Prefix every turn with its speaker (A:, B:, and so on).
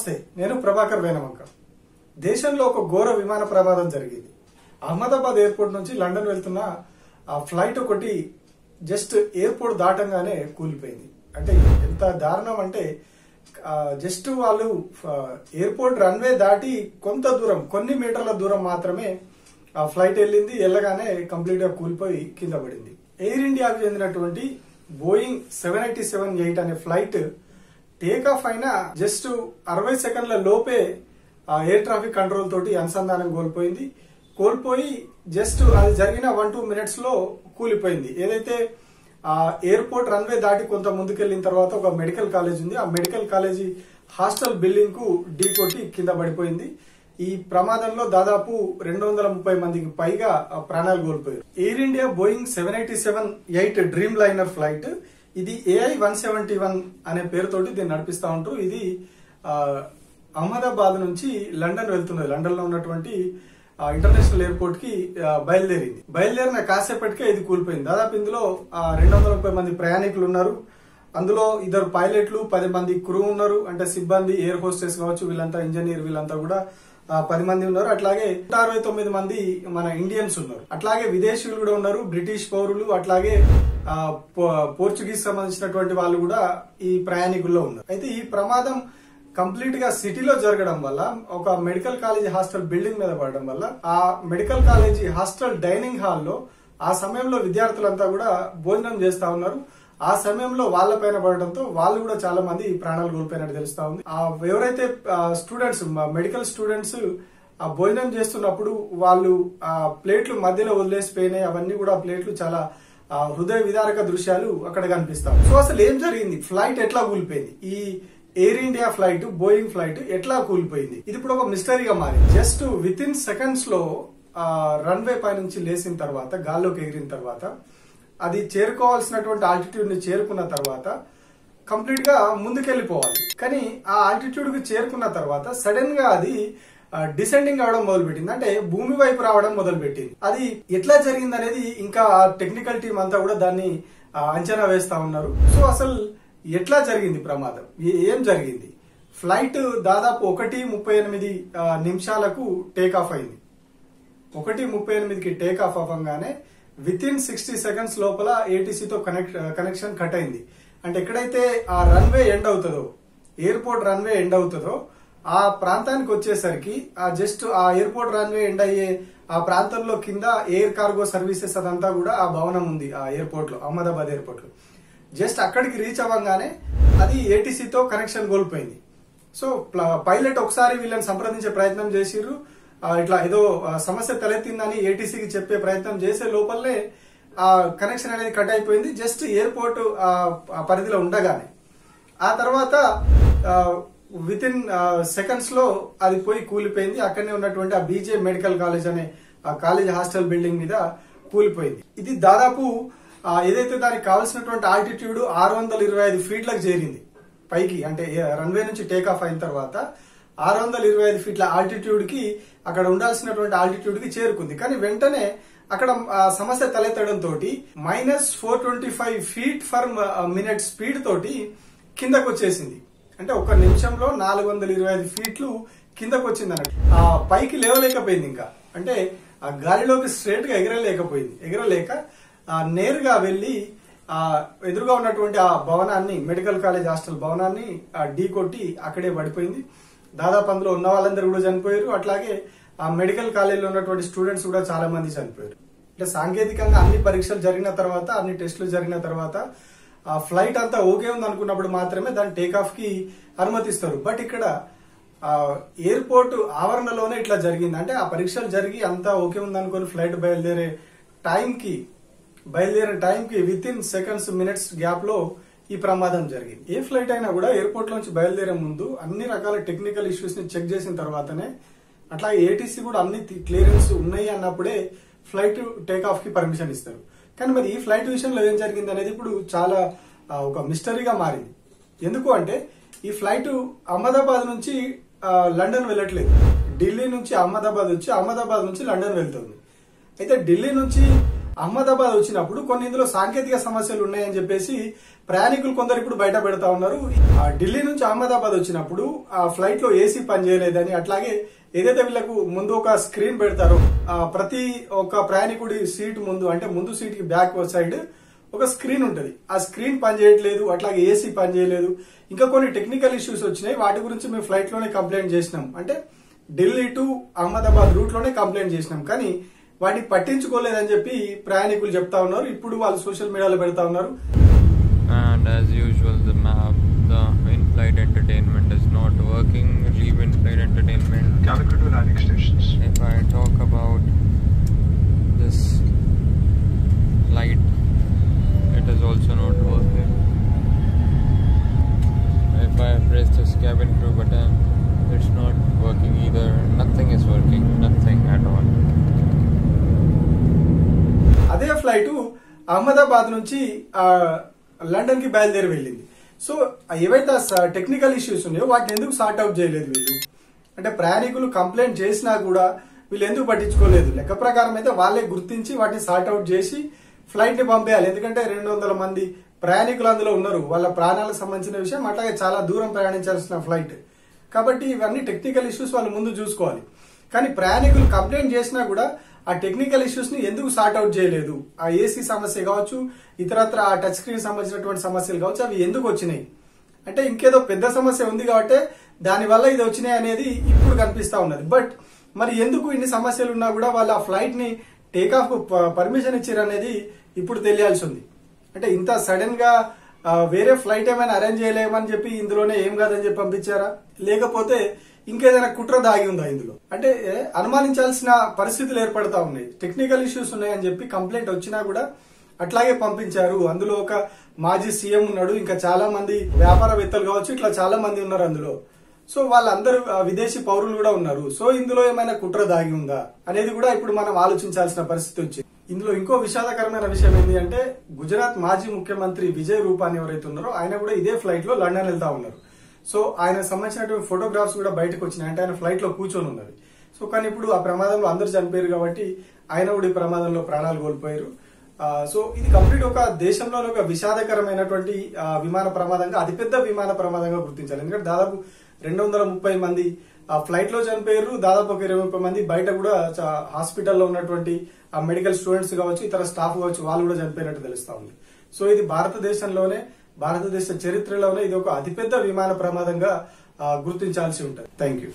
A: నమస్తే, నేను ప్రభాకర్ వేనవంక. దేశంలో ఒక ఘోర విమాన ప్రమాదం జరిగింది. అహ్మదాబాద్ ఎయిర్పోర్ట్ నుంచి లండన్ వెళ్తున్న ఆ ఫ్లైట్ ఒకటి జస్ట్ ఎయిర్పోర్ట్ దాటంగానే కూలిపోయింది. అంటే ఎంత దారుణం అంటే జస్ట్ వాళ్ళు ఎయిర్పోర్ట్ రన్వే దాటి కొంత దూరం, కొన్ని మీటర్ల దూరం మాత్రమే ఆ ఫ్లైట్ వెళ్ళగానే కంప్లీట్ గా కూలిపోయి కింద పడింది. ఎయిర్ ఇండియాకు చెందినటువంటి బోయింగ్ 787-8 అనే ఫ్లైట్ టేక్ ఆఫ్ అయిన జస్ట్ 60 సెకండ్ల లోపే ఎయిర్ ట్రాఫిక్ కంట్రోల్ తోటి అనుసంధానం కోల్పోయి జస్ట్ అది జరిగిన 1-2 మినిట్స్ లో కూలిపోయింది. ఏదైతే ఎయిర్పోర్ట్ రన్వే దాటి కొంత ముందుకెళ్లిన తర్వాత ఒక మెడికల్ కాలేజ్ ఉంది, ఆ మెడికల్ కాలేజీ హాస్టల్ బిల్డింగ్ కు ఢీ కొట్టి కింద పడిపోయింది. ఈ ప్రమాదంలో దాదాపు 230 మందికి పైగా ప్రాణాలు కోల్పోయారు. Air India Boeing 787-8 dream liner flight, ఇది AI-171 అనే పేరుతోటి దీన్ని నడిపిస్తా ఉంటారు. ఇది అహ్మదాబాద్ నుంచి లండన్ వెళ్తున్నది. లండన్ లో ఉన్నటువంటి ఇంటర్నేషనల్ ఎయిర్పోర్ట్ కి బయలుదేరిన కాసేపటికే ఇది కూలిపోయింది. దాదాపు ఇందులో 230 మంది ప్రయాణికులు ఉన్నారు. అందులో 2 పైలట్లు, 10 మంది క్రూ ఉన్నారు. అంటే సిబ్బంది, ఎయిర్ హోస్టెస్ కావచ్చు, వీళ్ళంతా ఇంజనీర్, వీళ్ళంతా కూడా 10 మంది ఉన్నారు. అట్లాగే 169 మంది మన ఇండియన్స్ ఉన్నారు. అట్లాగే విదేశీయులు కూడా ఉన్నారు, బ్రిటిష్ పౌరులు, అట్లాగే పోర్చుగీస్ సంబంధించినటువంటి వాళ్ళు కూడా ఈ ప్రయాణికుల్లో ఉన్నారు. అయితే ఈ ప్రమాదం కంప్లీట్ గా సిటీలో జరగడం వల్ల, ఒక మెడికల్ కాలేజీ హాస్టల్ బిల్డింగ్ మీద పడడం వల్ల, ఆ మెడికల్ కాలేజీ హాస్టల్ డైనింగ్ హాల్లో ఆ సమయంలో విద్యార్థులంతా కూడా భోజనం చేస్తా ఉన్నారు. ఆ సమయంలో వాళ్ళ పైన పడడంతో వాళ్ళు కూడా చాలా మంది ప్రాణాలు కోల్పోయినట్టు తెలుస్తా ఉంది. ఎవరైతే స్టూడెంట్స్, మెడికల్ స్టూడెంట్స్ ఆ భోజనం చేస్తున్నప్పుడు వాళ్ళు ఆ ప్లేట్లు మధ్యలో వదిలేసిపోయినాయి. అవన్నీ కూడా ప్లేట్లు చాలా హృదయ విదారక దృశ్యాలు అక్కడ కనిపిస్తాం. సో అసలు ఏం జరిగింది, ఫ్లైట్ ఎట్లా కూలిపోయింది, ఈ air India flight, Boeing flight ఎట్లా కూలిపోయింది, ఇది ఇప్పుడు ఒక మిస్టరీగా మారింది. జస్ట్ విత్ ఇన్ సెకండ్స్ లో రన్వే పై నుంచి లేసిన తర్వాత, గాల్లోకి ఎగిరిన తర్వాత, అది చేరుకోవాల్సినటువంటి ఆల్టిట్యూడ్ ని చేరుకున్న తర్వాత కంప్లీట్ గా ముందుకెళ్లిపోవాలి. కానీ ఆ ఆల్టిట్యూడ్ కి చేరుకున్న తర్వాత సడన్ గా అది డిసెండింగ్ అవడం మొదలుపెట్టింది. అంటే భూమి వైపు రావడం మొదలుపెట్టింది. అది ఎట్లా జరిగింది అనేది ఇంకా టెక్నికల్ టీం అంతా కూడా దాన్ని అంచనా వేస్తా ఉన్నారు. సో అసలు ఎట్లా జరిగింది ప్రమాదం, ఏం జరిగింది? ఫ్లైట్ దాదాపు 1:38 నిమిషాలకు టేక్ ఆఫ్ అయింది. 1:38కి టేక్ ఆఫ్ అవ్వగానే విత్ ఇన్ 60 సెకండ్స్ లోపల ఏటీసీతో కనెక్షన్ కట్ అయింది. అంటే ఎక్కడైతే ఆ రన్వే ఎండ్ అవుతుందో, ఎయిర్పోర్ట్ రన్వే ఎండ్ అవుతుందో, ఆ ప్రాంతానికి వచ్చేసరికి జస్ట్ ఆ ఎయిర్పోర్ట్ రన్వే ఎండ్ అయ్యే ఆ ప్రాంతంలో కింద ఎయిర్ కార్గో సర్వీసెస్ అదంతా కూడా ఆ భవనం ఉంది ఆ ఎయిర్పోర్ట్ లో, అహ్మదాబాద్ ఎయిర్పోర్ట్ లో. జస్ట్ అక్కడికి రీచ్ అవ్వగానే అది ఏటీసీతో కనెక్షన్ కోల్పోయింది. సో పైలట్ ఒకసారి వీళ్ళని సంప్రదించే ప్రయత్నం చేసిర్రు. ఇట్లా ఏదో సమస్య తలెత్తిందని ఏటీసీకి చెప్పే ప్రయత్నం చేసే లోపలనే ఆ కనెక్షన్ అనేది కట్ అయిపోయింది. జస్ట్ ఎయిర్పోర్ట్ పరిధిలో ఉండగానే ఆ తర్వాత విత్ ఇన్ సెకండ్స్ లో అది పోయి కూలిపోయింది. అక్కడనే ఉన్నటువంటి ఆ బీజే మెడికల్ కాలేజ్ అనే ఆ కాలేజ్ హాస్టల్ బిల్డింగ్ మీద కూలిపోయింది. ఇది దాదాపు ఏదైతే దానికి కావాల్సినటువంటి ఆల్టిట్యూడ్ 625 ఫీట్లకు చేరింది పైకి. అంటే రన్వే నుంచి టేక్ ఆఫ్ అయిన తర్వాత 625 ఫీట్ల ఆల్టిట్యూడ్ కి, అక్కడ ఉండాల్సినటువంటి ఆల్టిట్యూడ్ కి చేరుకుంది. కానీ వెంటనే అక్కడ సమస్య తలెత్తడంతో -425 ఫీట్ ఫర్ మినిట్ స్పీడ్ తోటి కిందకు వచ్చేసింది. అంటే ఒక నిమిషంలో 425 ఫీట్లు కిందకు వచ్చింది అన్నట్టు. ఆ పైకి లేవలేకపోయింది. ఇంకా అంటే ఆ గాలిలోకి స్ట్రేట్ గా ఎగరలేక నేరుగా వెళ్లి ఎదురుగా ఉన్నటువంటి ఆ భవనాన్ని, మెడికల్ కాలేజ్ హాస్టల్ భవనాన్ని ఢీ కొట్టి అక్కడే పడిపోయింది. దాదాపు అందులో ఉన్న వాళ్ళందరూ కూడా చనిపోయారు. అట్లాగే ఆ మెడికల్ కాలేజీలో ఉన్నటువంటి స్టూడెంట్స్ కూడా చాలా మంది చనిపోయారు. అంటే సాంకేతికంగా అన్ని పరీక్షలు జరిగిన తర్వాత, అన్ని టెస్టులు జరిగిన తర్వాత ఆ ఫ్లైట్ అంతా ఓకే ఉంది అనుకున్నప్పుడు మాత్రమే దాని టేక్ ఆఫ్ కి అనుమతిస్తారు. బట్ ఇక్కడ ఎయిర్పోర్ట్ ఆవరణలోనే ఇట్లా జరిగింది. అంటే ఆ పరీక్షలు జరిగి అంతా ఓకే ఉంది అనుకుని ఫ్లైట్ బయలుదేరే టైంకి with in seconds, minutes gap లో ఈ ప్రమాదం జరిగింది. ఏ ఫ్లైట్ అయినా కూడా ఎయిర్పోర్ట్ నుంచి బయలుదేరే ముందు అన్ని రకాల టెక్నికల్ ఇష్యూస్ ని చెక్ చేసిన తర్వాతనే, అట్లా ఏటీసీ కూడా అన్ని క్లియరెన్స్ ఉన్నాయి అన్నప్పుడే ఫ్లైట్ టేక్ ఆఫ్ కి పర్మిషన్ ఇస్తారు. కానీ మరి ఈ ఫ్లైట్ విషయంలో ఏం జరిగింది అనేది ఇప్పుడు చాలా ఒక మిస్టరీగా మారింది. ఎందుకు అంటే ఈ ఫ్లైట్ అహ్మదాబాద్ నుంచి లండన్ వెళ్ళట్లేదు, ఢిల్లీ నుంచి అహ్మదాబాద్ వచ్చి అహ్మదాబాద్ నుంచి లండన్ వెళ్తుంది. అయితే ఢిల్లీ నుంచి అహ్మదాబాద్ వచ్చినప్పుడు కొన్ని ఇందులో సాంకేతిక సమస్యలు ఉన్నాయని చెప్పేసి ప్రయాణికులు కొందరు ఇప్పుడు బయట పెడతా ఉన్నారు. ఢిల్లీ నుంచి అహ్మదాబాద్ వచ్చినప్పుడు ఆ ఫ్లైట్ లో ఏసీ పనిచేయలేదని, అట్లాగే ఏదైతే వీళ్ళకు ముందు ఒక స్క్రీన్ పెడతారో ప్రతి ఒక్క ప్రయాణికుడి సీట్ ముందు, అంటే ముందు సీట్ కి బ్యాక్ సైడ్ ఒక స్క్రీన్ ఉంటది. ఆ స్క్రీన్ పనిచేయట్లేదు, అట్లాగే ఏసీ పనిచేయలేదు, ఇంకా కొన్ని టెక్నికల్ ఇష్యూస్ వచ్చినాయి. వాటి గురించి మేము ఫ్లైట్ లోనే కంప్లైంట్ చేసినాం, అంటే ఢిల్లీ టు అహ్మదాబాద్ రూట్ లోనే కంప్లైంట్ చేసినాం. కానీ వాటిని పట్టించుకోలేదని చెప్పి ప్రయాణికులు చెప్తా ఉన్నారు. ఇప్పుడు వాళ్ళు సోషల్ మీడియాలో పెడతా ఉన్నారు.
B: And as usual, the in-flight entertainment is not working. Leave in-flight entertainment.
C: Calicut to landing stations.
B: If I talk about this flight, it is also not working. If I press this cabin crew button, it's not working either. Nothing is working. Nothing at all.
A: అదే flight Ahmedabad నుంచి London కి బయలుదేరి వెళ్ళింది. So ఏవైతే technical issues ఉన్నాయో వాటిని ఎందుకు sort out చేయలేదు వీళ్ళు? అంటే ప్రయాణికులు కంప్లైంట్ చేసినా కూడా వీళ్ళు ఎందుకు పట్టించుకోలేదు? లెక్క ప్రకారం అయితే వాళ్ళే గుర్తించి వాటిని సార్ట్ అవుట్ చేసి ఫ్లైట్ ని పంపేయాలి. ఎందుకంటే 200 మంది ప్రయాణికులు అందులో ఉన్నారు, వాళ్ళ ప్రాణాలకు సంబంధించిన విషయం, అట్లాగే చాలా దూరం ప్రయాణించాల్సిన ఫ్లైట్ కాబట్టి ఇవన్నీ టెక్నికల్ ఇష్యూస్ వాళ్ళు ముందు చూసుకోవాలి. కానీ ప్రయాణికులు కంప్లైంట్ చేసినా కూడా ఆ టెక్నికల్ ఇష్యూస్ ని ఎందుకు సార్ట్ అవుట్ చేయలేదు? ఆ ఏసీ సమస్య కావచ్చు, ఇతరత్ర ఆ టచ్ స్క్రీన్ సంబంధించినటువంటి సమస్యలు కావచ్చు, అవి ఎందుకు వచ్చినాయి? అంటే ఇంకేదో పెద్ద సమస్య ఉంది కాబట్టి దానివల్ల ఇది వచ్చినాయి అనేది ఇప్పుడు కనిపిస్తా ఉన్నది. బట్ మరి ఎందుకు ఇన్ని సమస్యలు ఉన్నా కూడా వాళ్ళు ఆ ఫ్లైట్ ని టేక్ ఆఫ్ పర్మిషన్ ఇచ్చారు అనేది ఇప్పుడు తెలియాల్సి ఉంది. అంటే ఇంత సడన్ గా వేరే ఫ్లైట్ ఏమైనా అరేంజ్ చేయలేమని చెప్పి ఇందులోనే ఏం కాదని చెప్పి పంపించారా, లేకపోతే ఇంకేదైనా కుట్ర దాగి ఉందా ఇందులో? అంటే అనుమానించాల్సిన పరిస్థితులు ఏర్పడతా ఉన్నాయి. టెక్నికల్ ఇష్యూస్ ఉన్నాయని చెప్పి కంప్లైంట్ వచ్చినా కూడా అట్లాగే పంపించారు. అందులో ఒక మాజీ సీఎం ఉన్నాడు, ఇంకా చాలా మంది వ్యాపారవేత్తలు కావచ్చు, ఇట్లా చాలా మంది ఉన్నారు అందులో. సో వాళ్ళందరూ విదేశీ పౌరులు కూడా ఉన్నారు. సో ఇందులో ఏమైనా కుట్ర దాగి ఉందా అనేది కూడా ఇప్పుడు మనం ఆలోచించాల్సిన పరిస్థితి వచ్చింది. ఇందులో ఇంకో విషాదకరమైన విషయం ఏంటి అంటే, గుజరాత్ మాజీ ముఖ్యమంత్రి విజయ్ రూపానీ ఎవరైతే ఉన్నారో ఆయన కూడా ఇదే ఫ్లైట్ లో లండన్ వెళ్తా ఉన్నారు. సో ఆయన సంబంధించినటువంటి ఫోటోగ్రాఫ్స్ కూడా బయటకు వచ్చినాయి, అంటే ఆయన ఫ్లైట్ లో కూర్చొని ఉన్నది. సో కానీ ఇప్పుడు ఆ ప్రమాదంలో అందరూ చనిపోయారు కాబట్టి ఆయన కూడా ఈ ప్రమాదంలో ప్రాణాలు కోల్పోయారు. సో ఇది కంప్లీట్ ఒక దేశంలోనే ఒక విషాదకరమైనటువంటి విమాన ప్రమాదంగా, అతిపెద్ద విమాన ప్రమాదంగా గుర్తించాలి. ఎందుకంటే దాదాపు 230 మంది ఫ్లైట్ లో చనిపోయారు, దాదాపు ఒక 20 మంది బయట కూడా హాస్పిటల్లో ఉన్నటువంటి మెడికల్ స్టూడెంట్స్ కావచ్చు, ఇతర స్టాఫ్ కావచ్చు, వాళ్ళు కూడా చనిపోయినట్టు తెలుస్తా ఉంది. సో ఇది భారతదేశంలోనే, భారతదేశ చరిత్రలోనే ఇది ఒక అతిపెద్ద విమాన ప్రమాదంగా గుర్తించాల్సి ఉంటుంది. Thank you.